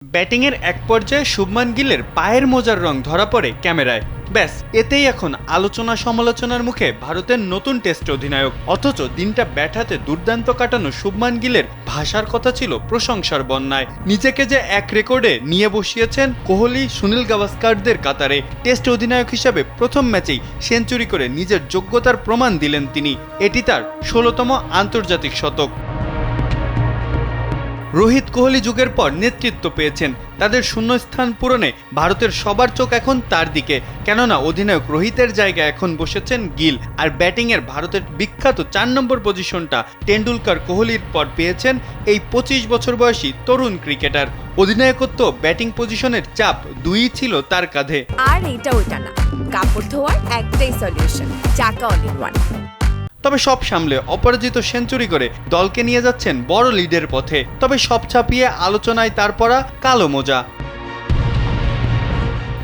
ব্যাটিংয়ের এক পর্যায়ে শুভমান গিলের পায়ের মোজার রং ধরা পড়ে ক্যামেরায়। ব্যাস, এতেই এখন আলোচনা সমালোচনার মুখে ভারতের নতুন টেস্ট অধিনায়ক। অথচ দিনটা ব্যাট হাতে দুর্দান্ত কাটানো শুভমান গিলের ভাষার কথা ছিল প্রশংসার বন্যায়। নিজেকে যে এক রেকর্ডে নিয়ে বসিয়েছেন কোহলি, সুনীল গাভাস্কারদের কাতারে। টেস্ট অধিনায়ক হিসেবে প্রথম ম্যাচেই সেঞ্চুরি করে নিজের যোগ্যতার প্রমাণ দিলেন তিনি। এটি তার ১৬তম আন্তর্জাতিক শতক। রোহিত কোহলি যুগের পর নেতৃত্ব পেয়েছেন। তাদের শূন্যস্থান পূরণে ভারতের সবার চোখ এখন তার দিকে, কেননা অধিনায়ক রোহিতের জায়গায় এখন বসেছেন গিল। আর ব্যাটিংয়ের ভারতের বিখ্যাত ৪ নম্বর পজিশনটা টেন্ডুলকার কোহলির পর পেয়েছেন এই ২৫ বছর বয়সী তরুণ ক্রিকেটার। অধিনায়কত্ব, ব্যাটিং পজিশনের চাপ দুইই ছিল তার কাঁধে। আর এটা ওইটা না, কাপড় ধোয়ার একটাই সলিউশন, চাকা অল ইন ওয়ান। তবে সব সামলে অপরাজিত সেঞ্চুরি করে দলকে নিয়ে যাচ্ছেন বড় লিডের পথে। তবে সব ছাপিয়ে আলোচনায় তার পরা কালো মোজা।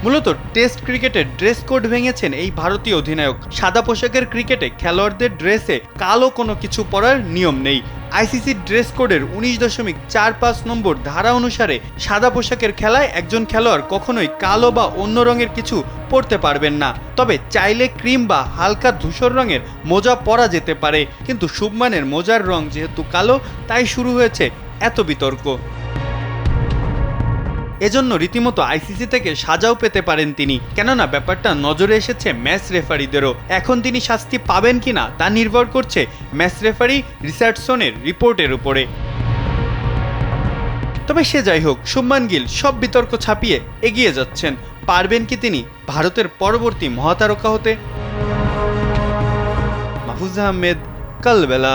মূলত টেস্ট ক্রিকেটের ড্রেস কোড ভেঙেছেন এই ভারতীয় অধিনায়ক। সাদা পোশাকের ক্রিকেটে খেলোয়াড়দের ড্রেসে কালো কোনো কিছু পরার নিয়ম নেই। আইসিসি ড্রেস কোডের ১৯.৪৫ নম্বর ধারা অনুসারে সাদা পোশাকের খেলায় একজন খেলোয়াড় কখনোই কালো বা অন্য রঙের কিছু পরতে পারবেন না। তবে চাইলে ক্রিম বা হালকা ধূসর রঙের মোজা পরা যেতে পারে। কিন্তু শুভমানের মোজার রং যেহেতু কালো, তাই শুরু হয়েছে এত বিতর্ক। এজন্য রীতিমতো আইসিসি থেকে সাজাও পেতে পারেন তিনি, কেননা ব্যাপারটা নজরে এসেছে ম্যাচ রেফারিদেরও। এখন তিনি শাস্তি পাবেন কিনা তা নির্ভর করছে ম্যাচ রেফারি রিচার্ডসনের রিপোর্টের উপরে। তবে সে যাই হোক, শুভমান গিল সব বিতর্ক ছাপিয়ে এগিয়ে যাচ্ছেন। পারবেন কি তিনি ভারতের পরবর্তী মহাতারকা হতে? মাহফুজ আহমেদ, কালবেলা।